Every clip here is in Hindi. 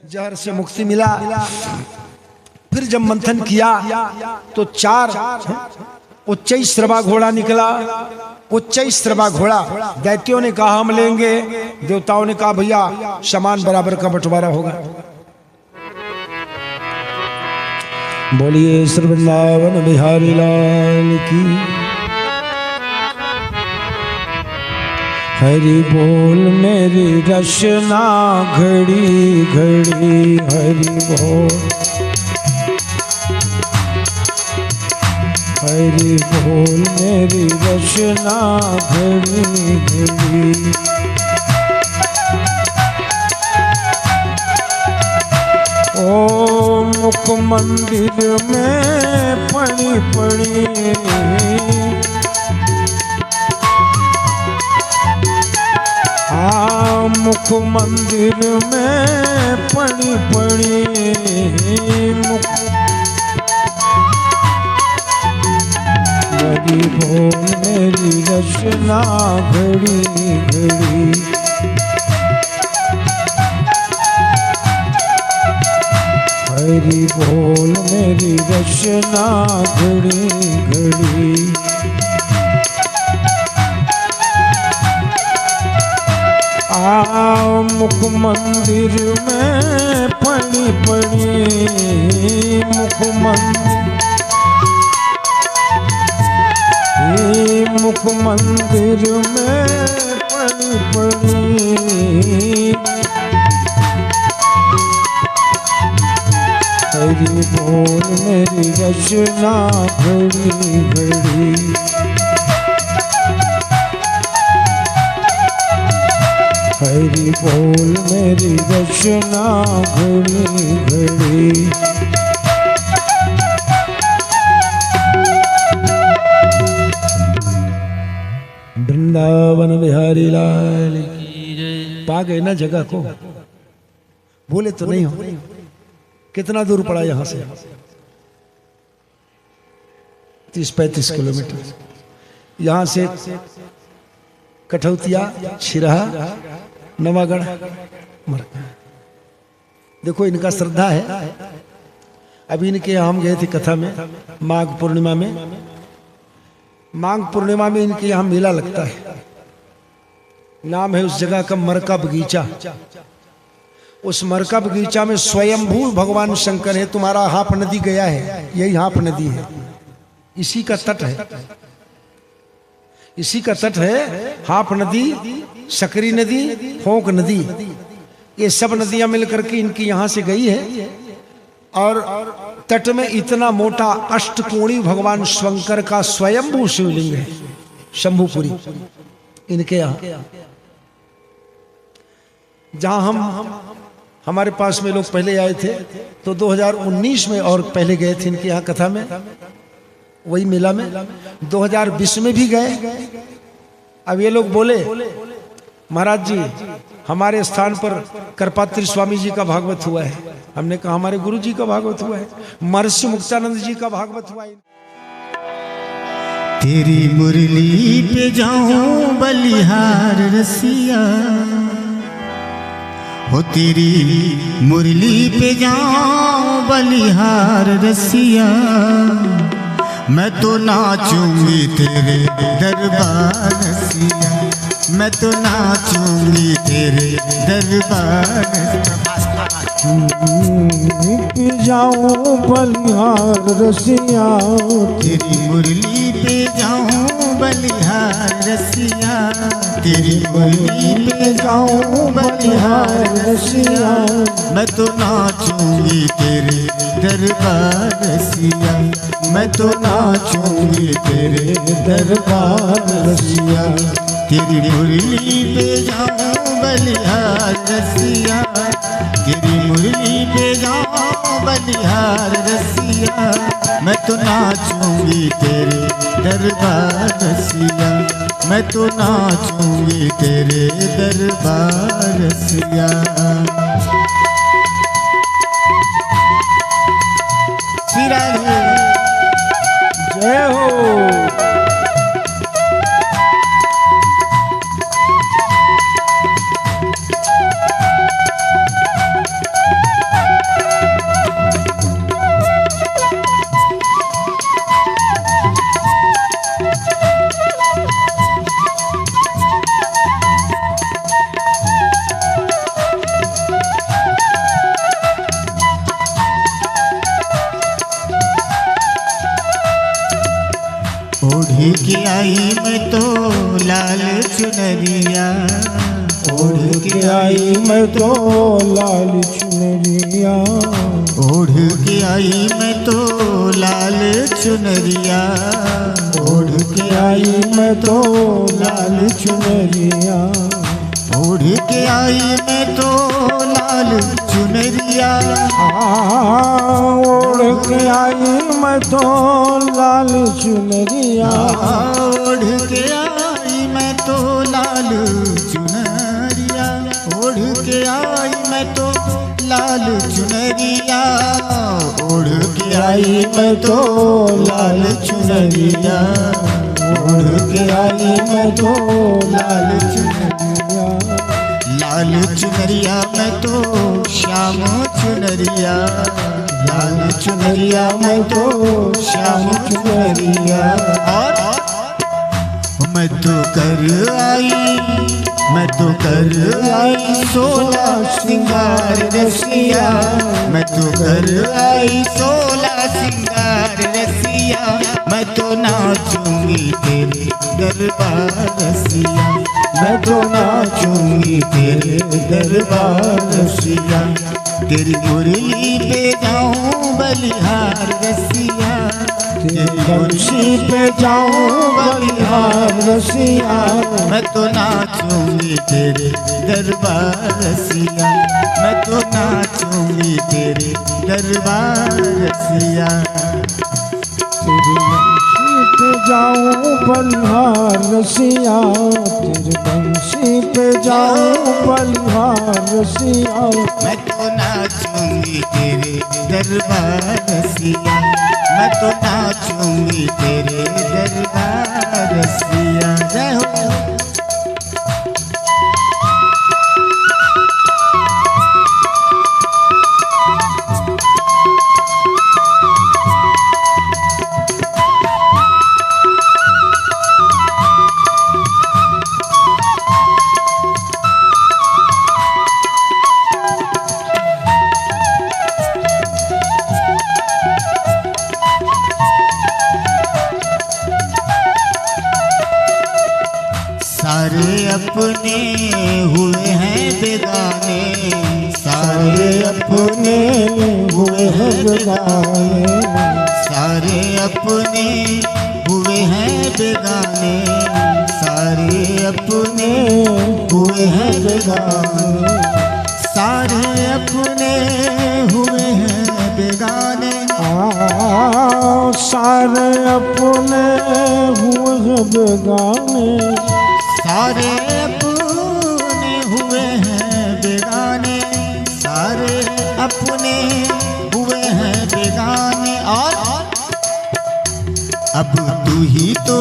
जहर से मुक्ति मिला। फिर जब मंथन किया तो 4 उच्चैश्रवा घोड़ा निकला। उच्चैश्रवा घोड़ा दैत्यों ने कहा हम लेंगे, देवताओं ने कहा भैया समान बराबर का बंटवारा होगा। बोलिए श्री वृंदावन बिहारी लाल की। हरि बोल मेरी रचना घड़ी घड़ी, हरि बोल हरि बोल मेरी रचना घड़ी घड़ी। ओ मुख मंदिर में पड़ी पड़ी, हाँ मुख मंदिर में पड़ी पड़ी। मुख हरि बोल मेरी रचना घड़ी घड़ी। हरि बोल मेरी रचना घड़ी घड़ी। आ मुख मंदिर में पड़ी पड़ी, मुख मंदिर मुख मंदिर में पड़ी पड़ी। हरि बोल मेरी रचना घड़ी घड़ी। हरि बोल मेरी रचना घड़ी घड़ी। वृंदावन बिहारी लाल की। पा गए ना जगह को, बोले तो नहीं हो। कितना दूर पड़ा यहाँ से? 30-35 किलोमीटर। यहाँ से कठौतिया, छिरहा, नवागढ़, मरका। देखो इनका श्रद्धा है। अभी इनके हम गए थे कथा में माघ पूर्णिमा में। माघ पूर्णिमा में इनके यहाँ मेला लगता है। नाम है उस जगह का मरका बगीचा। उस मरका बगीचा में स्वयंभू भगवान शंकर है। तुम्हारा हाप नदी गया है, यही हाप नदी है, इसी का तट है, इसी का तट है। हाप नदी, सकरी नदी, फोंक नदी, ये सब नदियां मिलकर के इनकी यहाँ से गई है। और तट में इतना मोटा अष्टकोणी भगवान शंकर का स्वयंभू शिवलिंग है, शंभुपुरी इनके यहाँ। जहाँ हमारे पास में लोग पहले आए थे तो 2019 में और पहले गए थे इनके यहाँ कथा में, वही मेला में। 2020 में भी गए। अब ये लोग बोले महाराज जी हमारे स्थान पर करपात्री स्वामी जी का भागवत हुआ है। हमने कहा हमारे गुरु जी का भागवत हुआ है, महर्षि मुक्तानंद जी का भागवत हुआ है। तेरी मुरली पे जाऊं बलिहार रसिया, हो तेरी मुरली पे जाऊं बलिहार रसिया। मैं तो नाचूंगी तेरे दरबार रसिया, मैं तो नाचूंगी तेरे दरबार। पे जाऊं बलिहार रसिया, तेरी मुरली पे जाऊं बलिहार रसिया, तेरी मुरली पे जाऊं बलिहार रसिया। मैं तो नाचूंगी तेरे दरबार रसिया, मैं तो नाचूंगी तेरे दरबार रसिया। तेरी मुरली पे जाऊं बलिहार रसिया, तेरी मुरली पे जाऊं बलिहार रसिया। मैं तो नाचूंगी तेरे दरबार रसिया, मैं तो नाचूंगी तेरे दरबार रसिया। श्री राधे जय हो। के आई मैं तो लाल चुनरिया, ओढ़ के आई मैं तो लाल चुनरिया, ओढ़ के आई मैं तो लाल चुनरिया, ओढ़ के आई मैं तो लाल चुनरिया, ओढ़ के आई मैं तो लाल चुनरिया, ओढ़ के आई मैं तो लाल चुनरिया, ओढ़ के आई मैं तो लाल चुनरिया, ओढ़ के आई मैं तो लाल चुनरिया, ओढ़ के आई मैं तो लाल चुनरिया, ओढ़ के आई मैं तो लाल चुनरिया, लाल चुनरिया मैं तो श्याम चुनरिया, लाल चुनरिया मैं तो श्याम चुनरिया, और मैं तो कर आई, मैं तो कर आई 16 सिंगार रसिया, मैं तो कर आई 16 सिंगार रसिया, मैं तो नाचूंगी तेरे दरबार रसिया, मैं तो नाचूंगी तेरे दरबार रसिया, तेरी मुरली पे जाऊं बलिहार रसिया, तेरी बंशी पे जाऊं बलिहार रसिया, मैं तो नाचूंगी तेरे दरबार रसिया, मैं तो नाचूंगी तेरे दरबार रसिया, तेरी बंशी पे जाऊं बलिहार रसिया, तेरी बंशी पे जाऊं बलिहार रसिया, मैं तो नाचूंगी तेरे दरबार रसिया, मैं तो नाचूंगी तेरे दरबार रसिया। जय हो। सारे अपने हुए हैं बेगाने, सारे अपने हुए हैं बेगाने, सारे अपने हुए हैं बेगाने, सारे अपने हुए हैं बेगाने, सारे अपने हुए हैं बेगाने, सारे अपने हुए हैं बेगाने, सारे अपने हुए हैं बेगाने, सारे अपने हुए हैं बेगाने, और अब तू ही तो,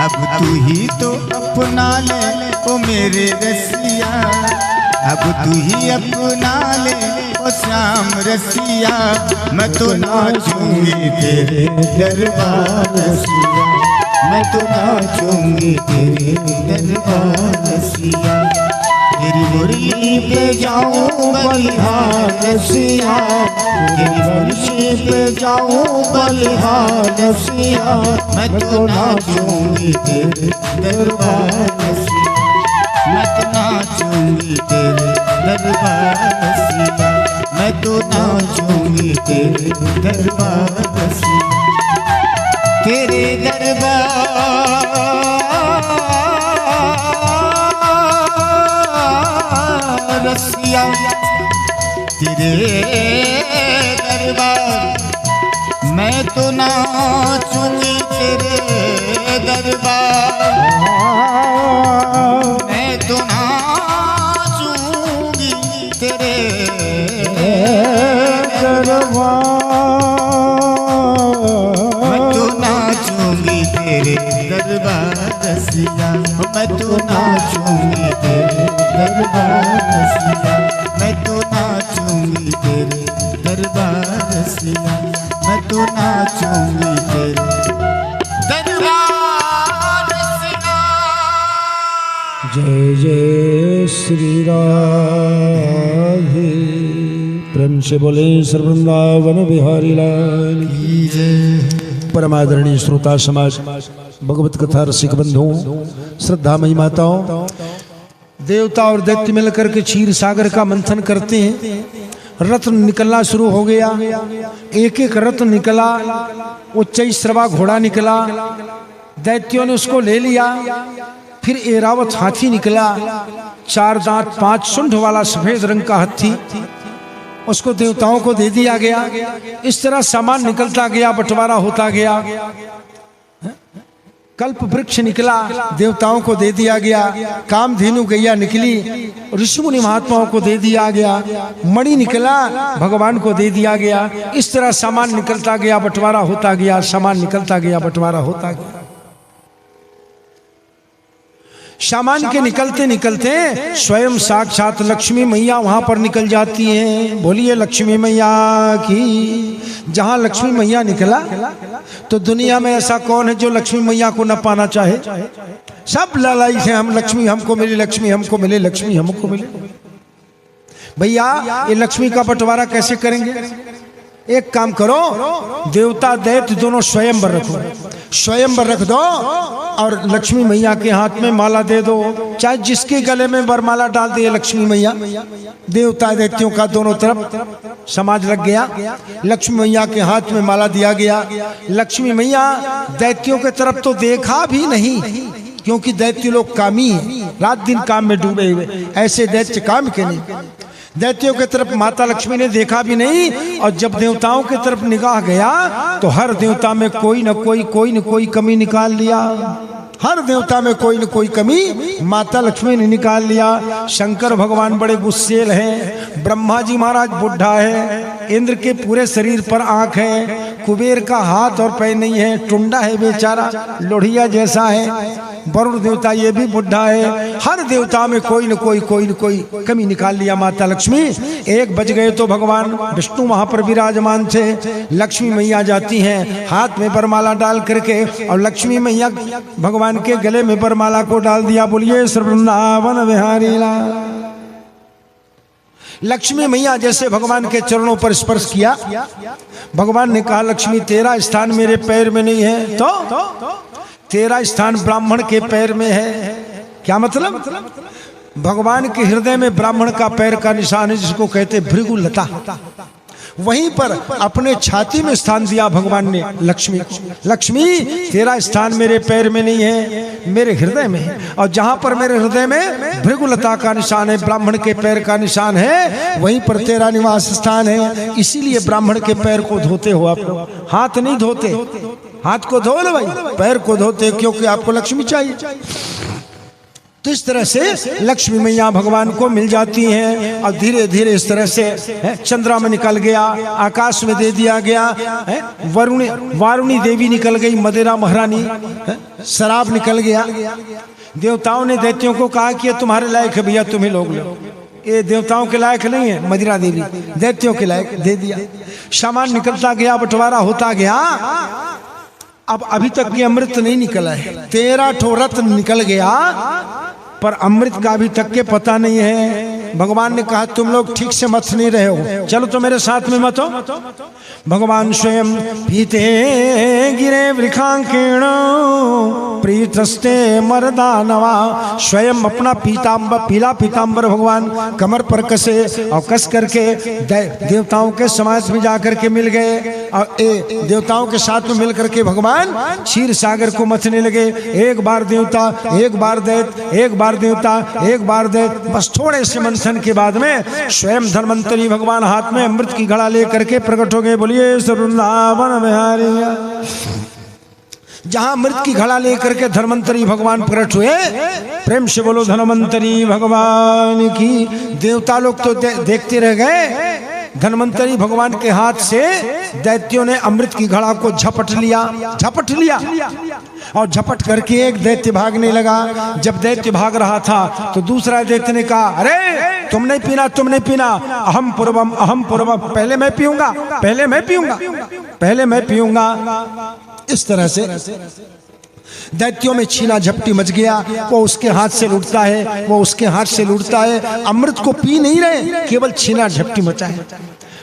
अब तू ही तो अपना ले ओ मेरे रसिया, अब तू ही अपना ले ओ श्याम रसिया, मैं तो नाचूंगी तेरे दरबार रसिया, मैं तो नाचूंगी तेरे दरबार रसिया, तेरी मुरली पे जाऊं बलिहार रसिया, तेरी मुरली पे जाऊं बलिहार रसिया, मैं तो नाचूंगी तेरे दरबार रसिया, मैं तो नाचूंगी तेरे दरबार रसिया, मैं तो नाचूंगी तेरे दरबार रसिया, तेरे दरबार रसिया, तेरे दरबार, मैं तो नाचूंगी तेरे दरबार, मैं तो नाचूंगी तेरे दरबार, मैं तो नाचूंगी तेरे दरबार रसिया, मैं तो नाचूंगी तेरे दरबार रसिया, मैं तो नाचूंगी तेरे दरबार रसिया, मैं तो नाचूंगी तेरे दरबार रसिया। जय जय श्री राधे, प्रेम से बोले सर्वृंदावन बिहारी लाल की जय। परमादरणीय श्रोता समाज, भगवत कथा रसिक बंधुओं, श्रद्धामयी माताओं, देवता और दैत्य मिलकर के क्षीर सागर का मंथन करते हैं। रत्न निकलना शुरू हो गया, एक एक रत्न निकला, उच्चैश्रवा घोड़ा निकला, दैत्यों ने उसको ले लिया। फिर एरावत हाथी निकला, 4 दांत 5 सूंड वाला सफेद रंग का हाथी, उसको देवताओं को दे दिया गया। इस तरह सामान निकलता गया, बंटवारा होता गया। कल्प वृक्ष निकला, देवताओं को दे दिया गया। कामधेनु गैया निकली, ऋषि मुनि महात्माओं को दे दिया गया। मणि निकला, भगवान को दे दिया गया। इस तरह सामान निकलता गया, बंटवारा होता गया, सामान निकलता गया, बंटवारा होता गया। सामान के निकलते निकलते स्वयं साक्षात लक्ष्मी मैया वहां पर निकल जाती हैं। बोलिए लक्ष्मी मैया की। जहां लक्ष्मी मैया निकला तो दुनिया में ऐसा कौन है जो लक्ष्मी मैया को न पाना चाहे? सब लालाई से हम लक्ष्मी हमको मिले, लक्ष्मी हमको मिले, लक्ष्मी हमको मिले। भैया ये लक्ष्मी का बंटवारा कैसे करेंगे? एक काम करो, देवता दैत्य दोनों स्वयंवर रखो, स्वयंवर रख दो और लक्ष्मी मैया के हाथ में माला दे दो। चाहे जिसके गले में वरमाला डाल दे लक्ष्मी मैया, देवता दैत्यों का दोनों तरफ समाज लग गया। लक्ष्मी मैया के हाथ में माला दिया गया। लक्ष्मी मैया दैत्यों के तरफ तो देखा भी नहीं, क्योंकि दैत्य लोग कामी हैं, रात दिन काम में डूबे हुए। ऐसे दैत्य काम के नहीं। दैत्यों के तरफ माता लक्ष्मी ने देखा भी नहीं। और जब देवताओं की तरफ निगाह गया तो हर देवता में कोई न कोई कमी निकाल लिया। हर देवता में कोई न कोई कमी माता लक्ष्मी ने निकाल लिया। शंकर भगवान बड़े गुस्सेल हैं, ब्रह्मा जी महाराज बुढ़ा है, इंद्र के पूरे शरीर पर आंख है, कुबेर का हाथ और पैर नहीं है, टुंडा है बेचारा, लोढ़िया जैसा है। वरुण देवता ये भी बुढ़ा है। हर देवता में कोई न कोई कमी निकाल लिया माता लक्ष्मी। 1 बज गए तो भगवान विष्णु वहां पर विराजमान थे। लक्ष्मी मैया जाती हैं हाथ में वरमाला डाल करके, और लक्ष्मी मैया भगवान के गले में वरमाला को डाल दिया। बोलिए श्री वृंदावन बिहारी लाल। लक्ष्मी मैया जैसे भगवान के चरणों पर स्पर्श किया, भगवान ने कहा लक्ष्मी तेरा स्थान मेरे पैर में नहीं है, तो तेरा स्थान ब्राह्मण के पैर में है। क्या मतलब? भगवान के हृदय में ब्राह्मण का पैर का निशान है, जिसको कहते भृगु लता। वहीं पर अपने छाती में स्थान दिया भगवान ने लक्ष्मी को। लक्ष्मी तेरा स्थान मेरे पैर में नहीं है, मेरे हृदय में है। और जहां पर मेरे हृदय में भृगुलता का निशान है, ब्राह्मण के पैर का निशान है, वहीं पर तेरा निवास स्थान है। इसीलिए ब्राह्मण के पैर को धोते हो आप लोग, हाथ नहीं धोते। हाथ को धो लो भाई, पैर को धोते, क्योंकि आपको लक्ष्मी चाहिए। तो इस तरह से लक्ष्मी मैया भगवान को मिल जाती हैं। और धीरे धीरे इस तरह से चंद्रमा में निकल गया, आकाश में दे दिया गया। वारुणी देवी निकल गई, मदिरा महारानी, शराब निकल गया। देवताओं ने दैत्यों को कहा कि तुम्हारे लायक है भैया, तुम्हें लोग लो। ये देवताओं के लायक नहीं है, मदिरा देवी दैत्यों के लायक, दे दिया। सामान निकलता गया, बंटवारा होता गया। अब अभी तक ये अमृत नहीं निकला है। 13 ठो रत्न निकल गया, पर अमृत का अभी तक के पता नहीं है। भगवान ने कहा तुम लोग ठीक से मत नहीं रहे हो, चलो तो मेरे साथ में मत हो। भगवान स्वयं पीते गिरे वृखांकेण प्रीतस्ते मर्दानवा। स्वयं अपना पीला पीताम्बर भगवान कमर पर कसे और कस करके देवताओं के समाज में जाकर के मिल गए। और देवताओं के साथ में मिल करके भगवान क्षीर सागर को मथने लगे। एक बार देवता, एक बार दैत्य, एक बार देवता, एक बार दैत्य। बस थोड़े से मंथन के बाद में स्वयं धन्वंतरी भगवान हाथ में अमृत की घड़ा लेकर के प्रकट हो गए। बोलिए वृंदावन बिहारी। जहां अमृत की घड़ा लेकर के धन्वंतरी भगवान प्रकट हुए, प्रेम से बोलो धन्वंतरी भगवान की। देवता लोग तो देखते रह गए। धन्वंतरी भगवान के हाथ से दैत्यों ने अमृत की घड़ा को झपट लिया और झपट करके एक दैत्य भागने लगा। जब दैत्य भाग रहा था तो दूसरा दैत्य ने कहा अरे तुम नहीं पीना, तुम नहीं पीना, अहम पूर्वम, अहम पूर्वम, पहले मैं पीऊंगा, पहले मैं पीऊंगा, पहले मैं पीऊंगा। इस तरह से दैत्यों में छीना झपटी मच गया। वो उसके हाथ से लूटता है, वो उसके हाथ से लूटता है। अमृत को पी नहीं रहे, केवल छीना झपटी मचा है।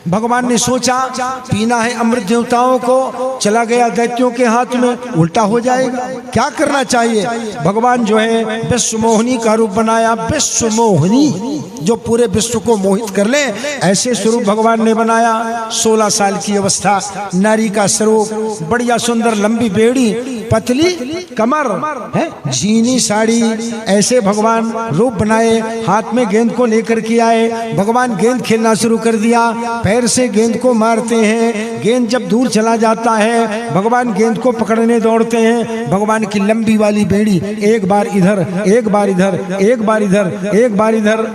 भगवान ने सोचा पीना है अमृत देवताओं को, चला गया दैत्यों के हाथ में, उल्टा हो जाएगा। क्या करना चाहिए? भगवान जो है विश्व मोहिनी का रूप बनाया। विश्व मोहिनी जो पूरे विश्व को मोहित कर ले, ऐसे स्वरूप भगवान ने बनाया। 16 साल की अवस्था, नारी का स्वरूप, बढ़िया सुंदर लंबी बेड़ी, पतली कमर है, झीनी साड़ी, ऐसे भगवान रूप बनाए। हाथ में गेंद को लेकर के आए। भगवान गेंद खेलना शुरू कर दिया। पैर से गेंद को मारते हैं। गेंद जब दूर चला जाता है, भगवान गेंद को पकड़ने दौड़ते हैं। भगवान की लंबी वाली बेड़ी, एक बार इधर, एक बार इधर, एक बार इधर, एक बार इधर।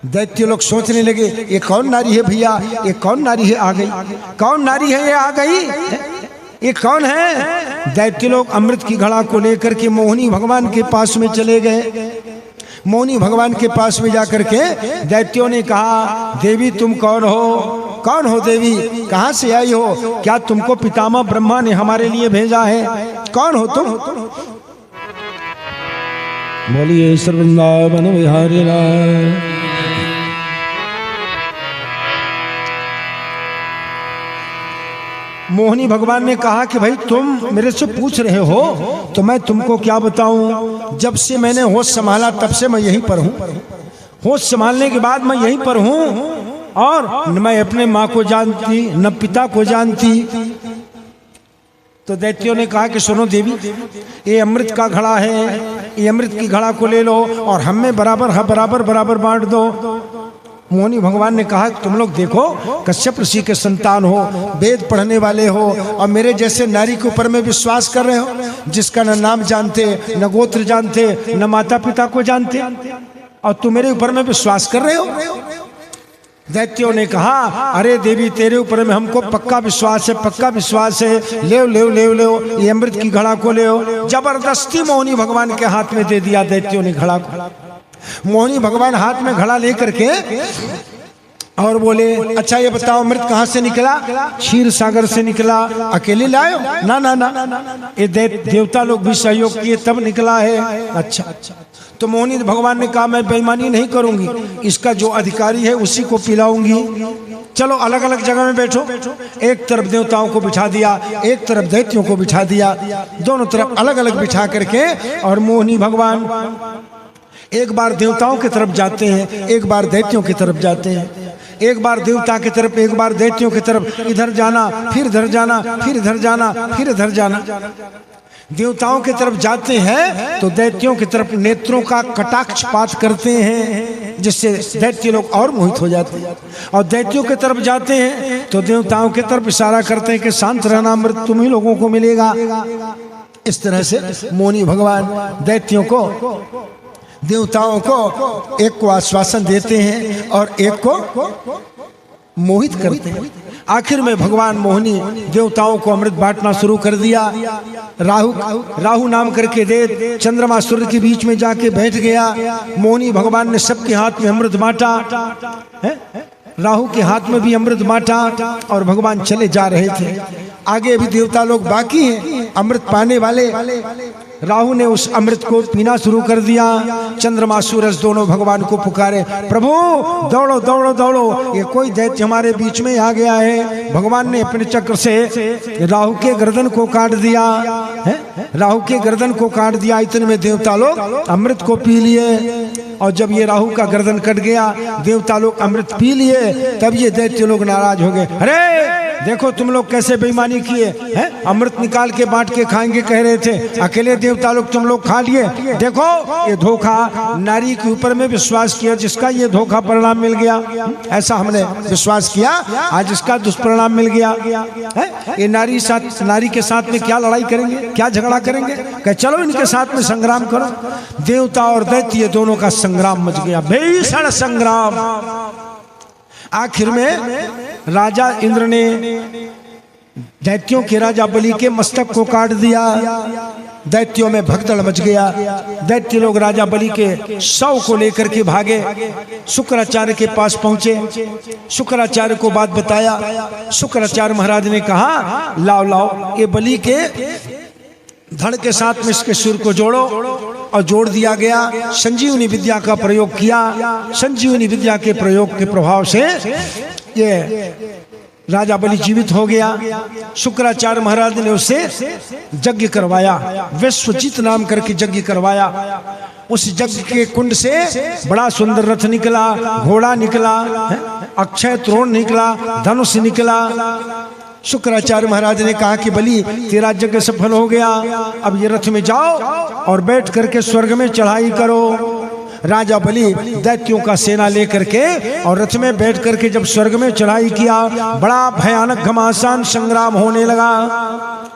दैत्य लोग सोचने लगे ये कौन नारी है भैया, ये कौन नारी है आ गई, कौन नारी है ये आ गई, ये कौन है? दैत्य लोग अमृत की घड़ा को लेकर के मोहिनी भगवान के पास में चले गए। मोहिनी भगवान के पास में जाकर के दैत्यों ने कहा, देवी तुम कौन हो? कौन हो देवी? कहाँ से आई हो? क्या तुमको पितामह ब्रह्मा ने हमारे लिए भेजा है? कौन हो तुम? बोलिए वृंदावन बिहारी लाल। मोहिनी भगवान ने कहा कि भाई तुम मेरे से पूछ रहे हो तो मैं तुमको क्या बताऊं। जब से मैंने होश संभाला तब से मैं यहीं पर हूं। होश संभालने के बाद मैं यहीं पर हूं और न मैं अपने माँ को जानती न पिता को जानती। तो दैत्यों ने कहा कि सुनो देवी, ये अमृत का घड़ा है, ये अमृत की घड़ा को ले लो और हमें बराबर बराबर बराबर बांट दो। मोहिनी भगवान ने कहा तुम लोग देखो, कश्यप ऋषि के संतान हो, वेद पढ़ने वाले हो और मेरे जैसे नारी के ऊपर में विश्वास कर रहे हो जिसका न नाम जानते, न गोत्र जानते, न माता पिता को जानते, और तुम मेरे ऊपर में विश्वास कर रहे हो। दैत्यों ने कहा अरे देवी तेरे ऊपर में हमको पक्का विश्वास है, पक्का विश्वास है, ले ले ले ले ये अमृत की घड़ा को ले। जबरदस्ती मोहिनी भगवान के हाथ में दे दिया दैत्यों ने घड़ा को। मोहिनी भगवान हाथ में घड़ा लेकर के और बोले अच्छा ये बताओ अमृत कहाँ से निकला? क्षीर सागर से निकला। अकेले लाए? ना ना ना, ये देवता लोग भी सहयोग किए तब निकला है। अच्छा, तो मोहिनी भगवान ने कहा मैं बेईमानी नहीं करूंगी, इसका जो अधिकारी है उसी को पिलाऊंगी। चलो अलग अलग जगह में बैठो। एक तरफ देवताओं को बिठा दिया, एक तरफ दैत्यों को बिठा दिया, दोनों तरफ अलग अलग बिठा करके और मोहिनी भगवान एक बार देवताओं की तरफ जाते हैं, एक बार दैत्यों की तरफ जाते हैं। एक बार देवता की तरफ, एक बार दैत्यों की तरफ, इधर जाना फिर इधर जाना, फिर इधर जाना फिर इधर जाना। देवताओं की तरफ जाते हैं तो दैत्यों की तरफ नेत्रों का कटाक्षपात करते हैं जिससे दैत्य लोग और मोहित हो जाते हैं। और दैत्यों की तरफ जाते हैं तो देवताओं की तरफ इशारा करते हैं कि शांत रहना, अमृत तुम ही लोगों को मिलेगा। इस तरह से मोहिनी भगवान दैत्यों को, देवताओं को एक को आश्वासन देते हैं और एक को मोहित करते हैं। आखिर में भगवान मोहिनी देवताओं को अमृत बांटना शुरू कर दिया। राहु नाम करके देव चंद्रमा सूर्य के बीच में जाके बैठ गया। मोहिनी भगवान ने सबके हाथ में अमृत बांटा है, राहु के हाथ में भी अमृत बांटा और भगवान चले जा रहे थे। आगे भी देवता लोग बाकी हैं अमृत पाने वाले। राहु ने उस अमृत को पीना शुरू कर दिया। चंद्रमा सूरज दोनों भगवान को पुकारे, प्रभु दौड़ो दौड़ो दौड़ो, ये कोई दैत्य हमारे बीच में आ गया है। भगवान ने अपने चक्र से राहु के गर्दन को काट दिया है, राहु के गर्दन को काट दिया। इतने में देवता लोग अमृत को पी लिए और जब ये राहु का गर्दन कट गया, देवता लोग अमृत पी लिए, तब ये दैत्य लोग नाराज हो गए। अरे देखो तुम लोग कैसे बेईमानी किए हैं, अमृत निकाल के बांट के खाएंगे कह रहे थे, अकेले देवता लोग तुम लोग खा लिए। देखो ये धोखा, नारी के ऊपर में विश्वास किया जिसका ये धोखा परिणाम मिल गया। ऐसा हमने विश्वास किया, आज इसका दुष्परिणाम मिल गया है। ये नारी के साथ में क्या लड़ाई करेंगे, क्या झगड़ा करेंगे? कहे चलो इनके साथ में संग्राम करो। देवता और दैत्य दोनों का संग्राम मच गया, भीषण संग्राम। आखिर में राजा इंद्र ने दैत्यों के राजा बलि के मस्तक को काट दिया। दैत्यों में भगदड़ मच गया। दैत्य लोग राजा बलि के शव को लेकर के भागे। शुक्राचार्य के पास पहुंचे, शुक्राचार्य को बात बताया। शुक्राचार्य महाराज ने कहा लाओ लाओ ये बलि के धड़ के साथ में इसके सिर को जोड़ो, और जोड़ दिया गया। संजीवनी विद्या का प्रयोग किया। संजीवनी विद्या के प्रयोग के प्रभाव से ये राजा बलि जीवित हो गया। शुक्राचार्य महाराज ने उससे यज्ञ करवाया, विश्वजीत नाम करके यज्ञ करवाया। उस यज्ञ के कुंड से बड़ा सुंदर रथ निकला, घोड़ा निकला, अक्षय तृण निकला, धनुष निकला। शुक्राचार्य महाराज ने कहा कि बलि तेरा यज्ञ सफल हो गया, अब ये रथ में जाओ और बैठ करके स्वर्ग में चढ़ाई करो। राजा बलि दैत्यों का सेना लेकर के और रथ में बैठ करके जब स्वर्ग में चढ़ाई किया, बड़ा भयानक घमासान संग्राम होने लगा।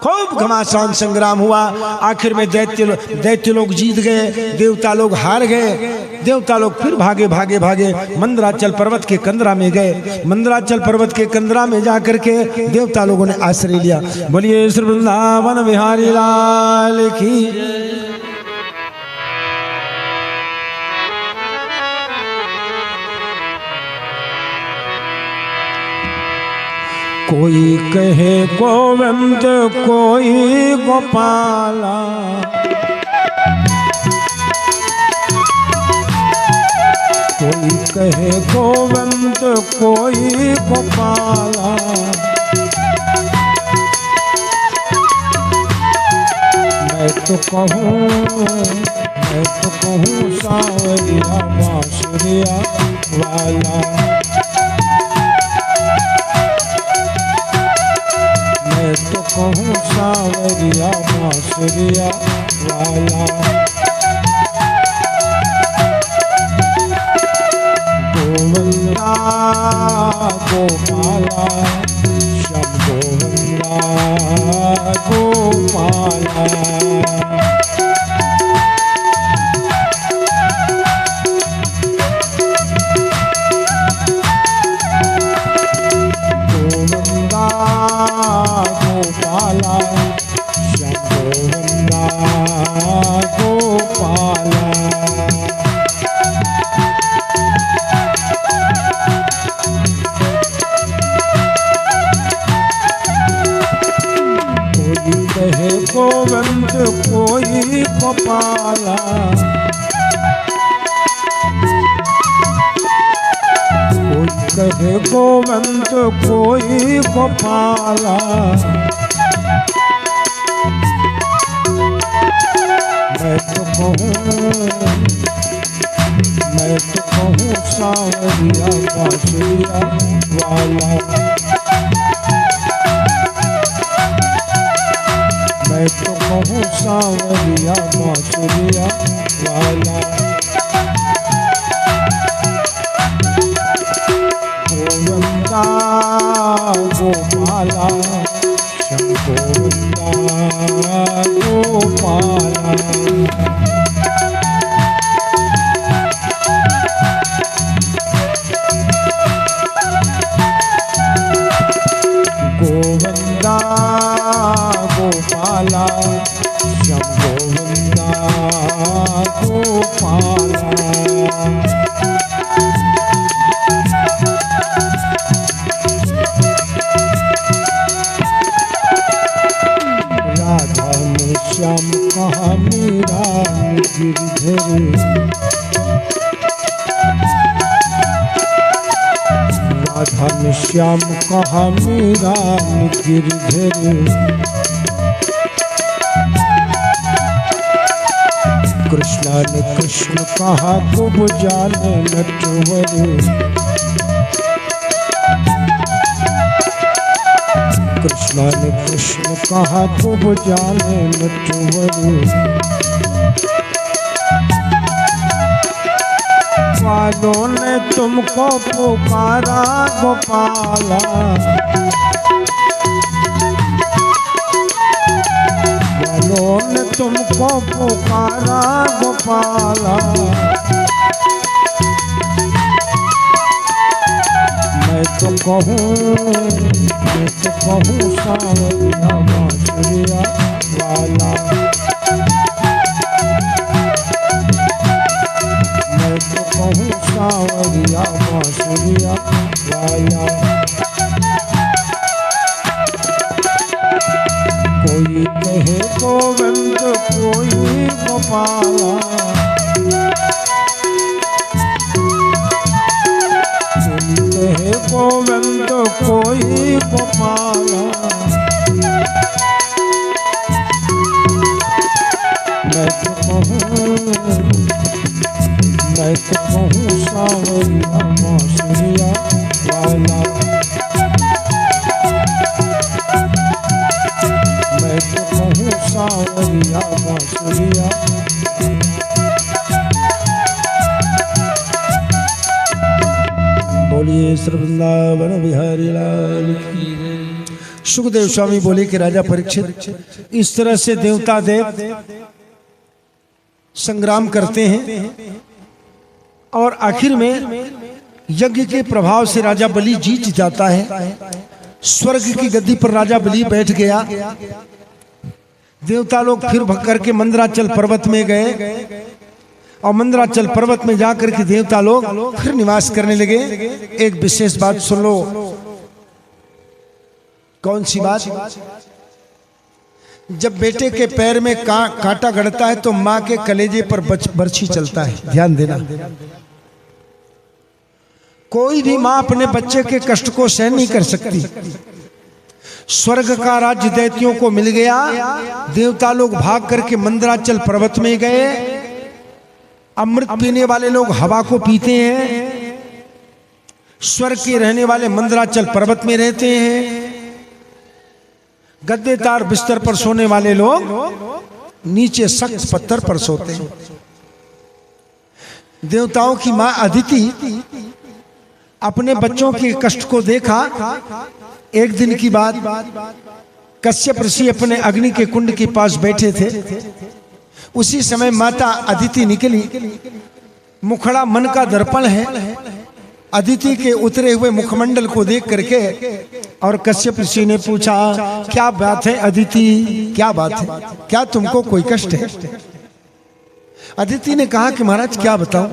खूब घमासान संग्राम हुआ। आखिर में दैत्य लोग जीत गए, देवता लोग हार गए। देवता लोग फिर भागे भागे भागे मंदराचल पर्वत के कंदरा में गए। मंदराचल पर्वत के कंदरा में जाकर के देवता लोगों ने आश्रय लिया। बोलिए श्री वृंदावन बिहारी लाल की। कोई कहे गोविंद कोई गोपाला, कोई कहे गोविंद कोई गोपाला। मैं तो कहूँ सावरिया बांसुरिया वाला। मैं तो कहूँ सावरिया बांसुरिया वाला। गोविंदा गोपाला, श्याम गोविंदा गोपाला। गोविंदा गोपाला, श्याम गोविंदा गोपाला। कोई कहे गोविंद कोई गोपाला, कोई कहे गोविंद कोई गोपाला। मैं तो कहूँ सावरिया बांसुरिया वाला। मैं तो कहूँ सावरिया बांसुरिया वाला। गोविंदा गोपाला, श्याम गोविंदा गोपाला। गोविंदा गोपाला, श्याम गोविंदा गोपाला। राधा ने श्याम कहा मेरा गिरधर। राधा ने श्याम कहा मेरा गिरधर। कृष्णा ने कृष्ण कहा खूब जाने नटवर। कृष्णा ने कृष्ण कहा खूब जाने नटवर। वालों ने तुमको पुकारा गोपाला। वालों ने तुमको पुकारा गोपाला। मैं तो कहूँ सावरिया बांसुरिया वाला। मैं तो कहूँ सावरिया बांसुरिया वाला। कोई कहे गोविंद कोई गोपाला। कोई कहे गोविंद कोई गोपाला। मैं तो कहूँ सावरिया बांसुरिया वाला। मैं तो कहूँ सावरिया बांसुरिया। बोलिए श्री वृंदावन बिहारी लाल की। सुखदेव स्वामी बोले कि राजा परीक्षित, इस तरह से देवता देव संग्राम करते हैं और आखिर में यज्ञ के प्रभाव से राजा बलि जीत जाता है। स्वर्ग की गद्दी पर राजा बलि बैठ गया। देवता लोग फिर भग करके मंदराचल पर्वत में गए और मंदराचल पर्वत में जाकर के देवता लोग फिर निवास करने लगे। एक विशेष बात सुन लो। कौन सी बात? जब बेटे के पैर में कांटा गड़ता है तो मां के कलेजे पर बर्छी चलता है। ध्यान देना, कोई भी मां अपने बच्चे के कष्ट को सहन नहीं कर सकती। स्वर्ग का राज्य दैत्यों को मिल गया। देवता लोग भाग करके मंदराचल पर्वत में गए। अमृत पीने वाले लोग हवा को पीते हैं। स्वर्ग के रहने वाले मंदराचल पर्वत में रहते हैं। गद्देदार बिस्तर पर सोने वाले लोग नीचे सख्त पत्थर पर सोते हैं। देवताओं की मां अदिति अपने बच्चों के कष्ट को देखा। एक दिन की बात, कश्यप ऋषि अपने अग्नि के कुंड के पास बैठे थे। उसी समय माता अदिति निकली। मुखड़ा मन का दर्पण है। अदिति के उतरे हुए मुखमंडल को देख करके और कश्यप ऋषि ने पूछा, क्या बात है अदिति, क्या बात है, क्या तुमको कोई कष्ट है? अदिति ने कहा कि महाराज क्या बताऊं,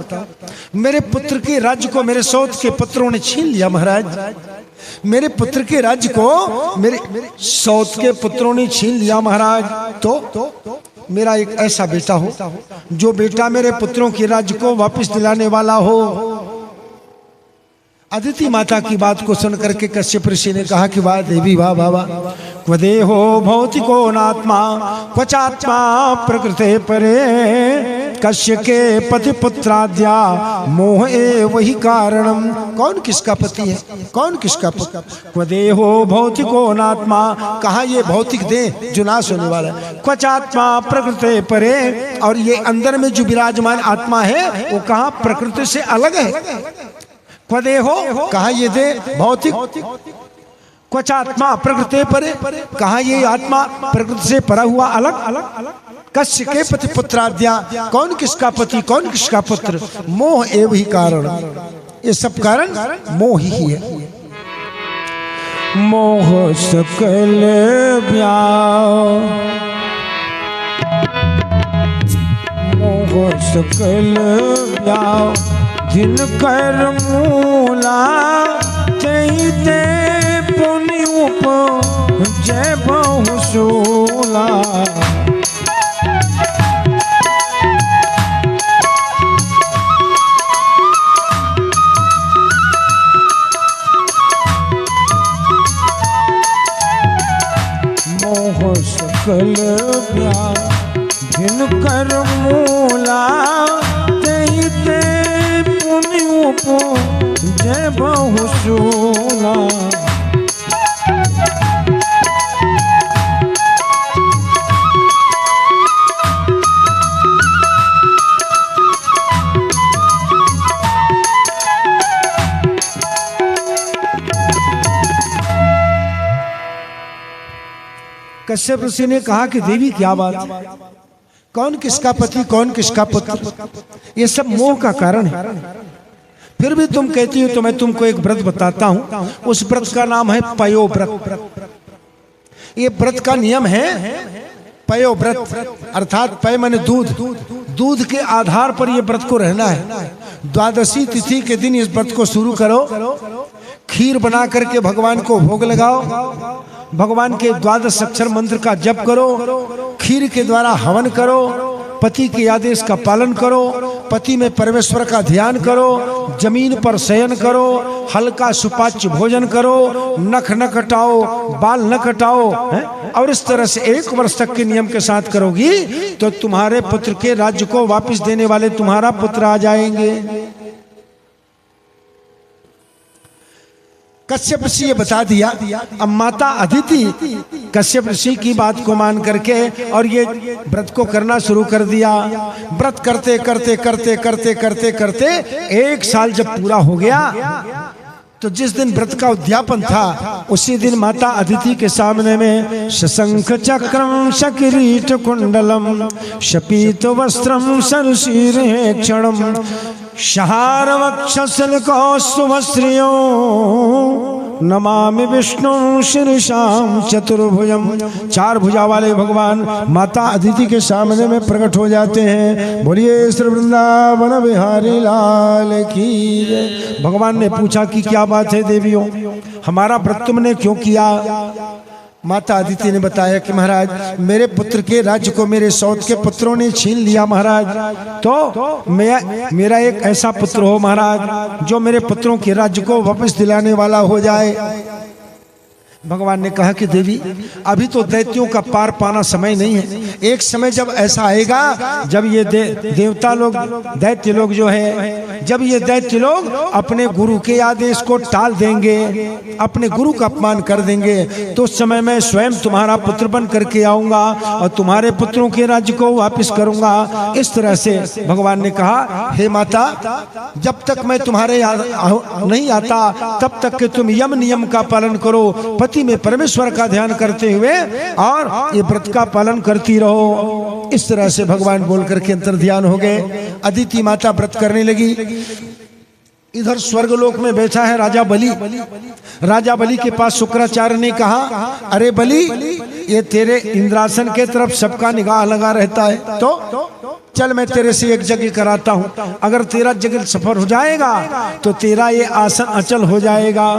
मेरे पुत्र के राज्य को मेरे सौत के पुत्रों ने छीन लिया। महाराज, मेरे पुत्र के राज्य को मेरे सौत के पुत्रों ने छीन लिया। महाराज, तो मेरा एक ऐसा बेटा हो जो बेटा मेरे पुत्रों के राज्य को वापस दिलाने वाला हो। अदिति माता की बात को सुन करके कश्यप ऋषि ने कहा कि वाह देवी, वाह बाबा, क्वदेहो भौतिको नात्मा क्वचात्मा प्रकृते परे कश्य के पति पुत्राद्या मोह वही कारणम। कौन किसका पति है, कौन किसका पुत्र? क्वदेहो भौतिको नात्मा, कहा ये भौतिक देह जो नाश होने वाला है। क्वचात्मा प्रकृते परे, और ये अंदर में जो विराजमान आत्मा है वो कहा प्रकृति से अलग है। क्वदेहो, कहा ये दे भौतिक, क्वचात्मा प्रकृति परे, कहा ये आत्मा प्रकृति से परा हुआ अलग। कश्य के पति पुत्राद्या, कौन किसका पति, कौन किसका पुत्र? मोह एव ही कारण, ये सब कारण मोह ही है। मोह सकल व्याप, मोह सकल व्याप जिन कर मूला चैते पुनि उप जय बहुशूला। मोह सकल व्याप जिन कर मूला चैते जय बहुशूला। कश्यप ऋषि ने कहा कि देवी क्या बात, कौन किसका पति, कौन किसका पुत्र, ये सब मोह का कारण है। फिर भी तुम कहती हो तो मैं तुमको एक व्रत बताता हूं। उस व्रत का नाम है पयो व्रत। ये व्रत का नियम है पयो व्रत, अर्थात पय माने दूध, दूध के आधार पर ये व्रत को रहना है। द्वादशी तिथि के दिन इस व्रत को शुरू करो। खीर बना करके भगवान को भोग लगाओ। भगवान के 12 अक्षर मंत्र का जप करो। खीर के द्वारा हवन करो। पति के आदेश का पालन करो पति में परमेश्वर का ध्यान करो, जमीन पर शयन करो, हल्का सुपाच्य भोजन करो, नख न कटाओ, बाल न कटाओ, और इस तरह से 1 वर्ष तक के नियम के साथ करोगी तो तुम्हारे पुत्र के राज्य को वापस देने वाले तुम्हारा पुत्र आ जाएंगे। कश्यप ऋषि ये बता दिया। अब माता अदिति कश्यप ऋषि की बात को मान करके और ये व्रत को करना शुरू कर दिया। व्रत करते करते करते करते करते करते 1 साल जब पूरा हो गया तो जिस दिन व्रत का उद्यापन था उसी दिन माता अदिति के सामने में शशंख चक्रम शकिरीट कुंडलम शपीत वस्त्रम सरशीरे क्षणम शहार वक्षसल कौस्तुभश्रियो नमामि विष्णु शीर्षाम चतुर्भुजम। 4 भुजा वाले भगवान माता अदिति के सामने में प्रकट हो जाते हैं। बोलिए श्री वृंदावन बिहारी लाल की जय। भगवान ने पूछा कि क्या बात है देवियों, हमारा व्रत तुमने क्यों किया? माता अदिति ने बताया कि महाराज मेरे पुत्र के राज्य को मेरे सौत के पुत्रों ने छीन लिया महाराज, तो मेरा एक ऐसा पुत्र हो महाराज जो मेरे पुत्रों के राज्य को वापस दिलाने वाला हो जाए। भगवान ने कहा कि देवी अभी तो दैत्यों का पार पाना समय नहीं है। एक समय जब ऐसा आएगा जब ये देवता लोग दैत्य लोग जो है, जब ये दैत्य लोग अपने गुरु के आदेश को टाल देंगे, अपने गुरु का अपमान कर देंगे, तो उस समय मैं स्वयं तुम्हारा पुत्र बन करके आऊंगा और तुम्हारे पुत्रों के राज्य को वापस करूंगा। इस तरह से भगवान ने कहा हे माता जब तक मैं तुम्हारे नहीं आता तब तक कि तुम यम नियम का पालन करो, पति में परमेश्वर का ध्यान करते हुए और ये व्रत का पालन करती रहो। इस तरह से भगवान बोल करके अंतर ध्यान हो गए। अदिति माता व्रत करने लगी। इधर स्वर्गलोक में बैठा है राजा बलि। राजा बलि के पास शुक्राचार्य ने कहा अरे बलि ये तेरे इंद्रासन के तरफ सबका निगाह लगा रहता है, तो चल मैं तेरे से एक यज्ञ कराता हूँ। अगर तेरा यज्ञ सफल हो जाएगा तो तेरा ये आसन अचल हो जाएगा।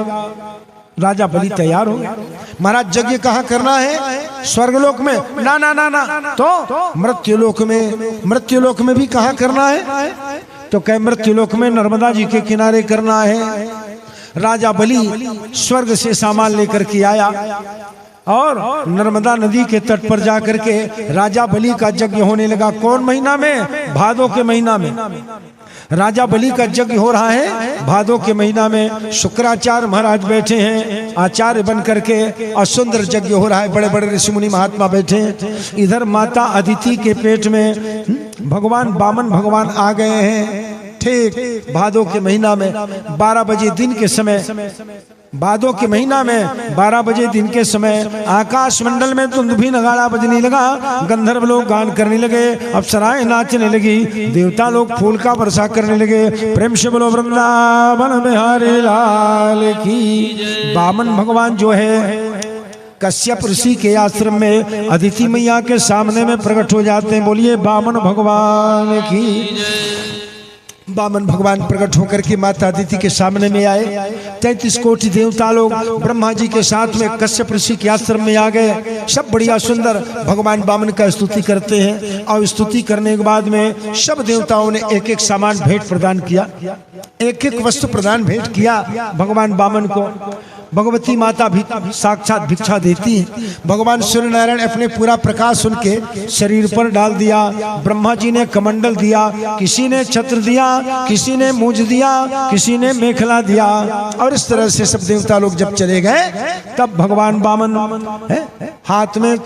राजा बलि तैयार हो गया। महाराज यज्ञ कहाँ करना है? स्वर्गलोक में? ना ना ना ना, तो मृत्युलोक में। मृत्युलोक में भी कहाँ करना है? तो कह मृत्युलोक में नर्मदा जी के किनारे करना है। राजा बलि स्वर्ग से सामान लेकर के आया और नर्मदा नदी के तट पर जाकर के राजा बलि का यज्ञ होने लगा। कौन महीना में? भादो के महीना में राजा बलि का यज्ञ हो रहा है। भादो के महीना में शुक्राचार्य महाराज बैठे हैं आचार्य बन करके और सुंदर यज्ञ हो रहा है। बड़े बड़े ऋषि मुनि महात्मा बैठे हैं। इधर माता अदिति के पेट में भगवान वामन भगवान आ गए हैं। ठीक भादो के महीना में 12 बजे दिन के समय, भादो के महीना में 12 बजे दिन के समय आकाश मंडल में दुंदुभी नगाड़ा बजने लगा। गंधर्व लोग गान करने लगे, अप्सराएं नाचने लगी, देवता लोग फूल का वर्षा करने लगे। प्रेम से बोलो वृंदावन बिहारी लाल की। वामन भगवान जो है कश्यप ऋषि के आश्रम में अदिति मैया के सामने में प्रकट हो जाते हैं। बोलिए वामन भगवान की। वामन भगवान प्रकट होकर के माता अदिति के सामने में आए। 33 कोटि देवता लोग ब्रह्मा जी के साथ में कश्यप ऋषि के आश्रम में आ गए। सब बढ़िया सुंदर भगवान वामन का स्तुति करते हैं और स्तुति करने के बाद में सब देवताओं ने एक एक सामान भेंट प्रदान किया, एक एक वस्तु प्रदान भेंट किया भगवान वामन को। भगवती माता भी साक्षात भिक्षा देती है। भगवान सूर्य नारायण अपने पूरा प्रकाश उनके शरीर पर डाल दिया। ब्रह्मा जी ने कमंडल दिया, किसी ने छत्र दिया, किसी ने मूंज दिया, किसी ने मेखला दिया। और इस तरह से सब देवता लोग जब चले गए तब भगवान वामन हाथ में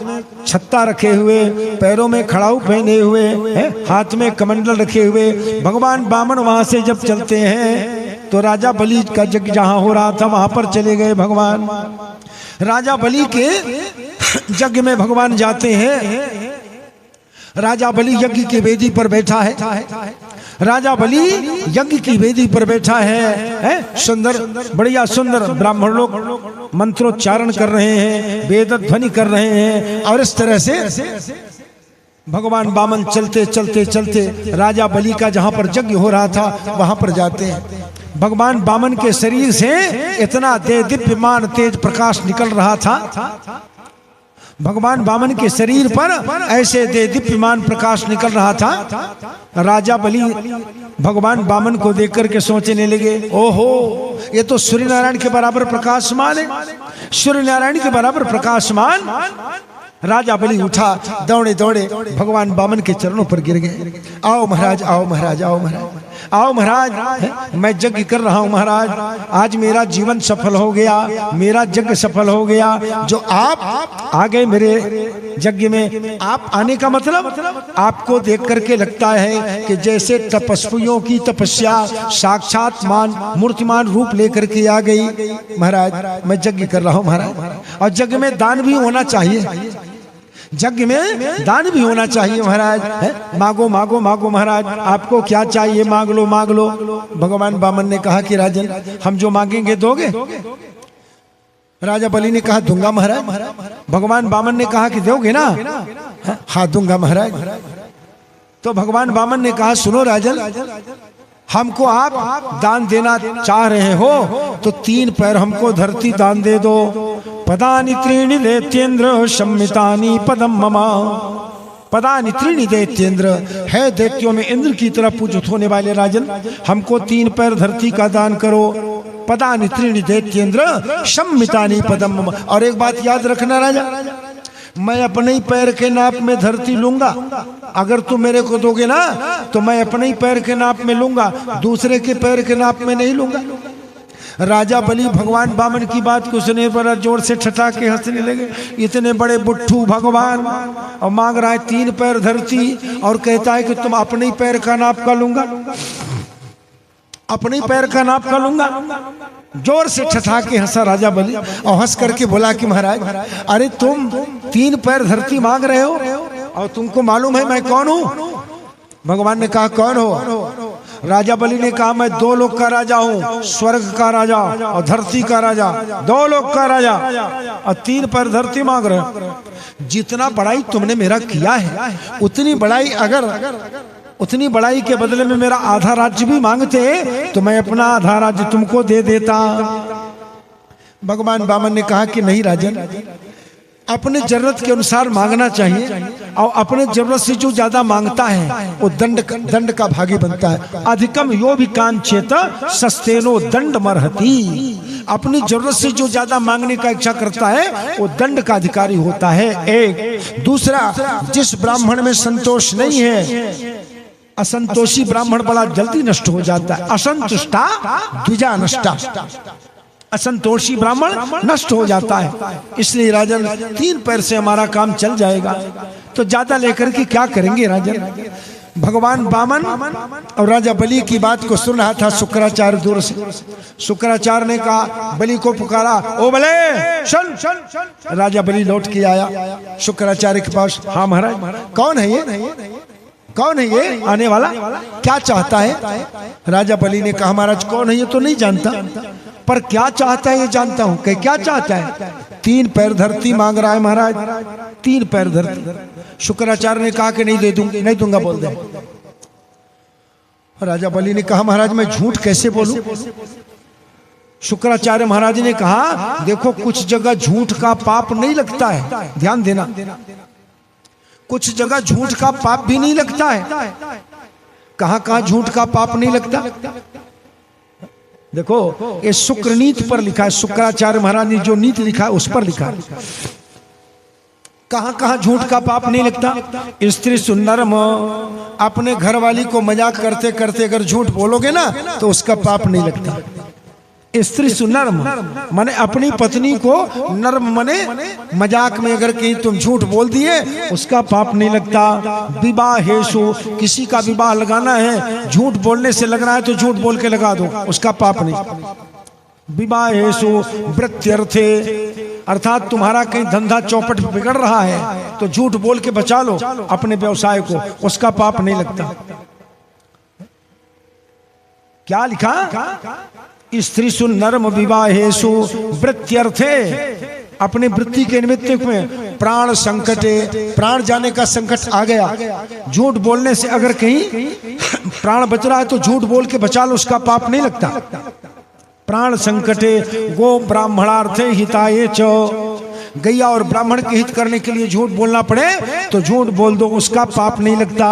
छत्ता रखे हुए, पैरों में खड़ाऊ पहने हुए, हाथ में कमंडल रखे हुए भगवान वामन वहां से जब चलते हैं तो राजा बलि का यज्ञ जहां हो रहा था वहां पर चले गए भगवान। राजा बलि के यज्ञ में भगवान जाते हैं। राजा बलि यज्ञ की वेदी पर बैठा है। राजा बलि यज्ञ की वेदी पर बैठा है। सुंदर बढ़िया सुंदर ब्राह्मण लोग मंत्रोच्चारण कर रहे हैं, वेद ध्वनि कर रहे हैं। और इस तरह से भगवान वामन चलते चलते चलते राजा बलि का जहां पर यज्ञ हो रहा था वहां पर जाते हैं। भगवान वामन के शरीर से इतना दिव्यमान तेज प्रकाश निकल रहा था। भगवान वामन के शरीर पर ऐसे दीप्यमान प्रकाश निकल रहा था। राजा बलि भगवान वामन को देख करके सोचने लगे, ओहो ये तो सूर्य नारायण के बराबर प्रकाशमान है, सूर्य नारायण के बराबर प्रकाशमान। राजा बलि उठा, दौड़े दौड़े भगवान वामन के चरणों पर गिर गए। आओ महाराज, आओ महाराज, आओ महाराज, आओ महाराज, मैं यज्ञ कर रहा हूं महाराज, आज मेरा जीवन सफल हो गया, मेरा यज्ञ सफल हो गया। जो आप आ गए मेरे यज्ञ में, आप आने का मतलब आपको देख करके लगता है कि जैसे तपस्वियों की तपस्या साक्षात मूर्तिमान रूप लेकर के आ गई। महाराज मैं यज्ञ कर रहा हूं महाराज, और यज्ञ में दान भी होना चाहिए, यज्ञ में दान भी होना चाहिए महाराज। मांगो मांगो मांगो महाराज, आपको क्या चाहिए मांग लो मांग लो। भगवान वामन ने कहा कि राजन हम जो मांगेंगे दोगे? राजा बलि ने कहा दूंगा महाराज। भगवान वामन ने कहा कि दोगे ना? हाँ दूंगा महाराज। तो भगवान वामन ने कहा सुनो राजन, हमको आप दान देना चाह रहे हो तो 3 पैर हमको धरती दान दे दो। पदानि त्रीणि दैत्येंद्र सम्मितानि पदम ममा। पदानि त्रीणि दैत्येंद्र, है दैत्यों में इंद्र की तरह पूजित होने वाले राजन, हमको 3 पैर धरती का दान करो। पदानि त्रीणि दैत्येंद्र सम्मितानि पदम ममा। और एक बात याद रखना राजा, मैं अपने ही पैर के नाप में धरती लूंगा। अगर तुम मेरे को दोगे ना तो मैं अपने ही पैर के नाप में लूंगा, दूसरे के पैर के नाप में नहीं लूंगा। राजा बलि भगवान वामन की बात को सुने पर जोर से ठठा के हंसने लगे। इतने बड़े बुट्ठू भगवान, और मांग रहा है 3 पैर धरती, और कहता है कि तुम अपने ही पैर का नाप का लूंगा, अपने ही पैर का नाप का लूंगा। जोर से ठठा के हंसा राजा बलि, और हंस करके बोला कि महाराज अरे तुम 3 पैर धरती मांग रहे हो, और तुमको मालूम है मैं कौन हूं? भगवान ने कहा कौन हो? राजा बलि ने कहा मैं 2 लोक का राजा हूं, स्वर्ग का राजा और धरती का राजा, 2 लोक का राजा, और 3 पैर धरती मांग रहे हो। जितना बड़ाई तुमने मेरा किया है उतनी बड़ाई, अगर उतनी बड़ाई के बदले में मेरा आधा राज्य भी मांगते तो मैं अपना आधा राज्य तुमको दे देता। भगवान वामन ने कहा कि नहीं राजन, अपने जरूरत के अनुसार मांगना चाहिए, और अपने जरूरत से जो ज्यादा मांगता है वो दंड का भागी बनता है। अधिकम यो भी कांचेत सस्तेनो दंड मरहति। अपनी जरूरत से जो ज्यादा मांगने का इच्छा करता है वो दंड का अधिकारी होता है। एक दूसरा, जिस ब्राह्मण में संतोष नहीं है, असंतोषी ब्राह्मण बड़ा जल्दी नष्ट हो जाता है। असंतुष्टा द्विजा नष्टा, असंतोषी ब्राह्मण नष्ट हो जाता है। इसलिए राजन 3 पैर से हमारा काम चल जाएगा, तो ज्यादा लेकर के क्या करेंगे राजन? भगवान वामन और राजा बलि की बात को सुन रहा था शुक्राचार्य दूर से। शुक्राचार्य ने कहा, बलि को पुकारा, ओ बले सुन। राजा बलि लौट के आया शुक्राचार्य के पास। हाँ महाराज, कौन है ये, कौन है ये आने वाला, क्या चाहता है? राजा बलि ने कहा महाराज कौन है ये तो नहीं जानता, पर क्या चाहता है ये जानता हूं। कहे क्या चाहता है? 3 पैर धरती मांग रहा है महाराज, 3 पैर धरती। शुक्राचार्य ने कहा कि नहीं दे दूंगा, नहीं दूंगा बोल दे। राजा बलि ने कहा महाराज मैं झूठ कैसे बोलूं? शुक्राचार्य महाराज ने कहा देखो कुछ जगह झूठ का पाप नहीं लगता है, ध्यान देना, कुछ जगह झूठ का पाप भी नहीं लगता है। कहां कहां झूठ का पाप नहीं लगता? देखो ये शुक्र नीति पर लिखा है, शुक्राचार्य महाराज ने जो नीति लिखा है उस पर लिखा है। कहां कहां झूठ का पाप नहीं लगता? स्त्री सुनर्म, अपने घर वाली को मजाक करते करते अगर झूठ बोलोगे ना तो उसका पाप नहीं लगता। स्त्री सुनर्म माने अपनी पत्नी को नर्म माने मजाक में अगर कहीं तुम झूठ बोल दिए उसका पाप नहीं लगता। विवाहेषु, किसी का विवाह लगाना है, झूठ बोलने से लग रहा है तो झूठ बोल के लगा दो, उसका पाप नहीं। विवाहेषु वृत्त्यर्थे, अर्थात तुम्हारा कहीं धंधा चौपट बिगड़ रहा है तो झूठ बोल के बचा लो अपने व्यवसाय को, उसका पाप नहीं लगता। क्या लिखा? स्त्री सुनर्म विवाहेषु वृत्त्यर्थे, अपने वृत्ति के निमित्त में प्राण संकटे, प्राण जाने का संकट आ गया, झूठ बोलने से अगर कहीं प्राण बच रहा है तो झूठ बोल के बचा लो, उसका पाप नहीं लगता। प्राण संकटे गो ब्राह्मणार्थे हिताये च, गैया और ब्राह्मण के हित करने के लिए झूठ बोलना पड़े तो झूठ बोल दो, उसका पाप नहीं लगता।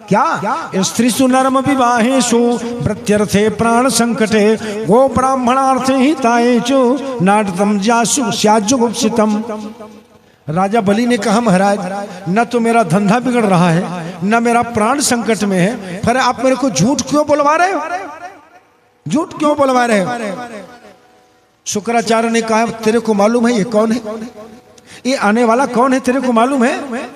क्या स्त्रीसु नरम विवाहेषु प्रत्यर्थे प्राण संकटे गो ब्राह्मणार्थे हिताये च नाटतम जासु स्याजुगुप्सितम। राजा बलि ने कहा महाराज न तो मेरा धंधा बिगड़ रहा है न मेरा प्राण संकट में है, फिर आप मेरे को झूठ क्यों बुलवा रहे हो, झूठ क्यों बुलवा रहे हो। शुक्राचार्य ने कहा तेरे को मालूम है ये कौन है, ये आने वाला कौन है, तेरे को मालूम है।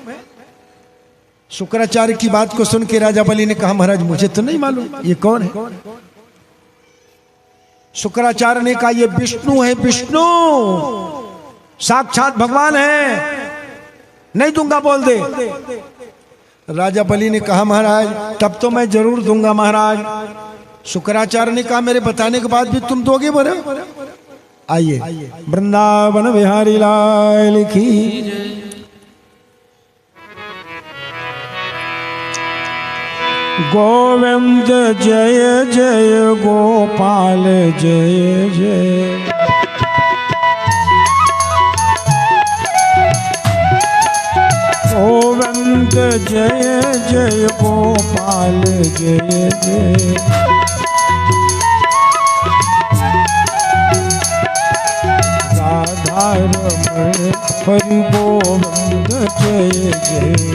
शुक्राचार्य की बात को सुन के राजा बलि ने कहा महाराज मुझे तो नहीं मालूम ये कौन है। शुक्राचार्य ने कहा ये विष्णु है, विष्णु साक्षात भगवान है, नहीं दूंगा बोल दे। राजा बलि ने कहा महाराज तब तो मैं जरूर दूंगा महाराज। शुक्राचार्य ने कहा मेरे बताने के बाद भी तुम दोगे बोले। आइए वृंदावन बिहारी लाल की। गोविंद जय जय गोपाल जय जय। गोविंद जय जय गोपाल जय जय। राधा रमण हरि गोविंद जय जय।